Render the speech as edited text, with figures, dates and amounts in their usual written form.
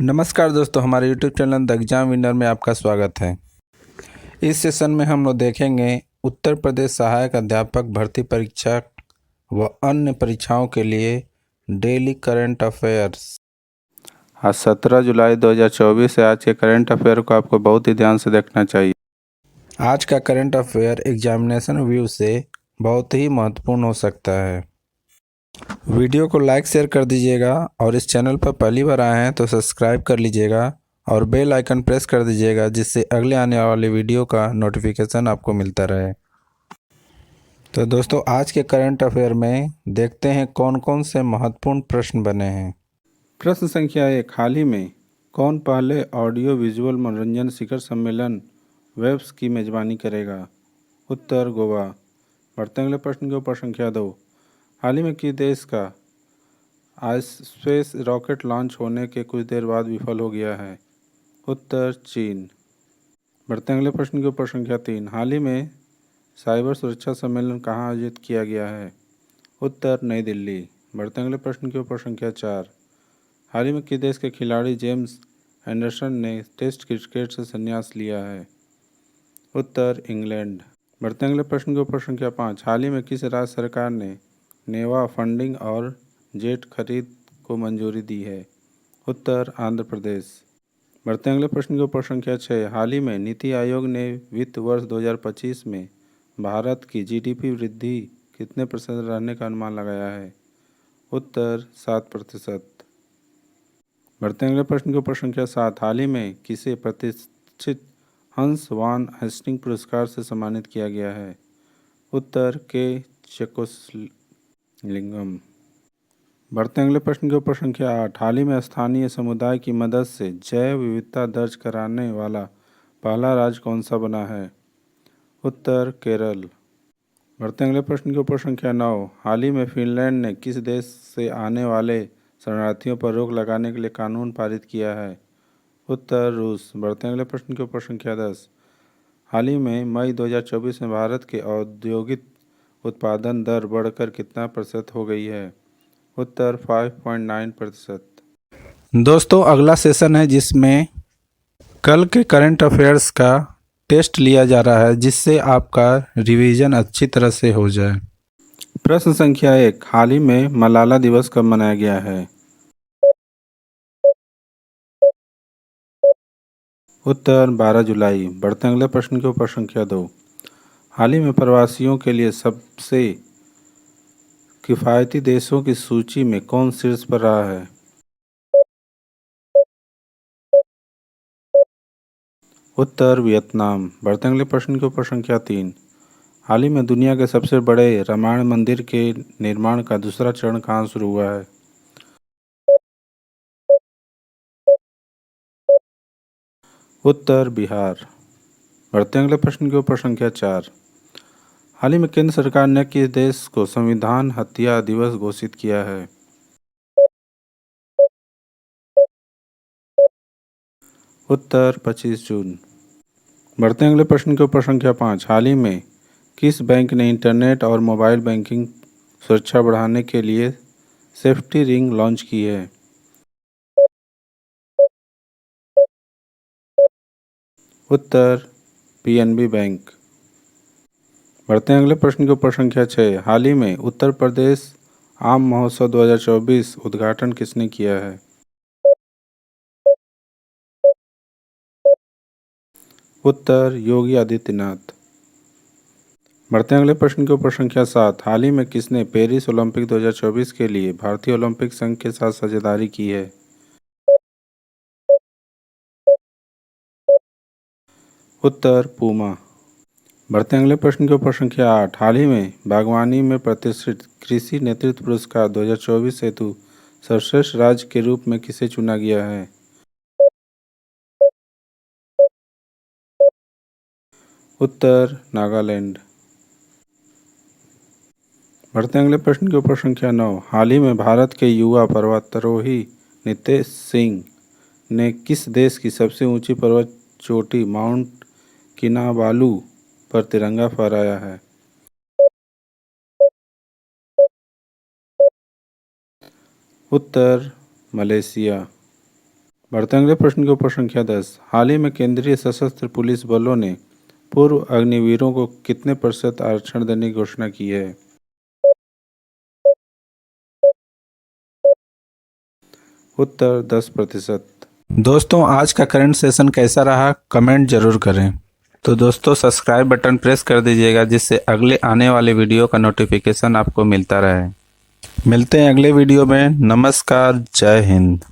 नमस्कार दोस्तों, हमारे YouTube channel the exam winner में आपका स्वागत है। इस सेशन में हम लोग देखेंगे उत्तर प्रदेश सहायक अध्यापक भर्ती परीक्षा व अन्य परीक्षाओं के लिए डेली करंट अफेयर्स। आज 17 जुलाई 2024 है। आज के करंट अफेयर को आपको बहुत ही ध्यान से देखना चाहिए। आज का करंट अफेयर एग्जामिनेशन व्यू से बहुत ही महत्वपूर्ण हो सकता है। वीडियो को लाइक शेयर कर दीजिएगा और इस चैनल पर पहली बार आए हैं तो सब्सक्राइब कर लीजिएगा और बेल आइकन प्रेस कर दीजिएगा, जिससे अगले आने वाले वीडियो का नोटिफिकेशन आपको मिलता रहे। तो दोस्तों, आज के करंट अफेयर में देखते हैं कौन कौन से महत्वपूर्ण प्रश्न बने हैं। प्रश्न संख्या 1, हाल ही में कौन पहले ऑडियो विजुअल मनोरंजन शिखर सम्मेलन वेब्स की मेजबानी करेगा? उत्तर गोवा। बढ़ते अगले प्रश्न के ऊपर। संख्या 2, हाल ही में किस देश का स्पेस रॉकेट लॉन्च होने के कुछ देर बाद विफल हो गया है? उत्तर चीन। बढ़ते अगले प्रश्न के ऊपर। संख्या 3, हाल ही में साइबर सुरक्षा सम्मेलन कहाँ आयोजित किया गया है? उत्तर नई दिल्ली। बढ़ते अगले प्रश्न के ऊपर। संख्या 4, हाल ही में किस देश के खिलाड़ी जेम्स एंडरसन ने टेस्ट क्रिकेट से संन्यास लिया है? उत्तर इंग्लैंड। बढ़ते अगले प्रश्न के ऊपर। संख्या 5, हाल ही में किस राज्य सरकार ने नेवा फंडिंग और जेट खरीद को मंजूरी दी है? उत्तर आंध्र प्रदेश। बढ़ते अगले प्रश्न के ऊपर। संख्या 6, हाल ही में नीति आयोग ने वित्त वर्ष 2025 में भारत की जीडीपी वृद्धि कितने प्रतिशत रहने का अनुमान लगाया है? उत्तर 7%। बढ़ते अगले प्रश्न के ऊपर। संख्या 7, हाल ही में किसे प्रतिष्ठित हंस वान हेस्टिंग पुरस्कार से सम्मानित किया गया है? उत्तर के चकोसलिंगम। बढ़ते अगले प्रश्न के ऊपर। संख्या 8, हाल ही में स्थानीय समुदाय की मदद से जैव विविधता दर्ज कराने वाला पहला राज्य कौन सा बना है? उत्तर केरल। बढ़ते अगले प्रश्न के ऊपर। संख्या 9, हाल ही में फिनलैंड ने किस देश से आने वाले शरणार्थियों पर रोक लगाने के लिए कानून पारित किया है? उत्तर रूस। बढ़ते अगले प्रश्न के ऊपर। संख्या 10, हाल ही में मई 2024 में भारत के औद्योगिक उत्पादन दर बढ़कर कितना प्रतिशत हो गई है? उत्तर 5.9%। दोस्तों, अगला सेशन है जिसमें कल के करंट अफेयर्स का टेस्ट लिया जा रहा है, जिससे आपका रिवीजन अच्छी तरह से हो जाए। प्रश्न संख्या 1, हाल ही में मलाला दिवस कब मनाया गया है? उत्तर 12 जुलाई। बढ़ते अगले प्रश्न के ऊपर। संख्या 2, हाल ही में प्रवासियों के लिए सबसे किफ़ायती देशों की सूची में कौन शीर्ष पर रहा है? उत्तर वियतनाम। बढ़ते अगले प्रश्न के ऊपर। संख्या 3, हाल ही में दुनिया के सबसे बड़े रामायण मंदिर के निर्माण का दूसरा चरण कहाँ शुरू हुआ है? उत्तर बिहार। बढ़ते अगले प्रश्न के ऊपर। संख्या 4, हाल ही में केंद्र सरकार ने किस देश को संविधान हत्या दिवस घोषित किया है? उत्तर 25 जून। बढ़ते अगले प्रश्न के ऊपर। संख्या 5, हाल ही में किस बैंक ने इंटरनेट और मोबाइल बैंकिंग सुरक्षा बढ़ाने के लिए सेफ्टी रिंग लॉन्च की है? उत्तर पीएनबी बैंक। बढ़ते हैं अगले प्रश्न के ऊपर। संख्या 6, हाल ही में उत्तर प्रदेश आम महोत्सव 2024 उद्घाटन किसने किया है? उत्तर योगी आदित्यनाथ। बढ़ते हैं अगले प्रश्न के ऊपर। संख्या 7, हाल ही में किसने पेरिस ओलंपिक 2024 के लिए भारतीय ओलंपिक संघ के साथ साझेदारी की है? उत्तर पूमा। बढ़ते हैं अगले प्रश्न के ऊपर। संख्या 8, हाल ही में बागवानी में प्रतिष्ठित कृषि नेतृत्व पुरस्कार 2024 हेतु सर्वश्रेष्ठ राज्य के रूप में किसे चुना गया है? उत्तर नागालैंड। बढ़ते हैं अगले प्रश्न के ऊपर। संख्या 9, हाल ही में भारत के युवा पर्वतारोही नितेश सिंह ने किस देश की सबसे ऊंची पर्वत चोटी माउंट किनाबालू पर तिरंगा फहराया है? उत्तर मलेशिया। बढ़ते अगले प्रश्न के ऊपर संख्या 10। हाल ही में केंद्रीय सशस्त्र पुलिस बलों ने पूर्व अग्निवीरों को कितने प्रतिशत आरक्षण देने की घोषणा की है? उत्तर 10%। दोस्तों, आज का करंट सेशन कैसा रहा कमेंट जरूर करें। तो दोस्तों, सब्सक्राइब बटन प्रेस कर दीजिएगा जिससे अगले आने वाले वीडियो का नोटिफिकेशन आपको मिलता रहे। मिलते हैं अगले वीडियो में। नमस्कार, जय हिंद।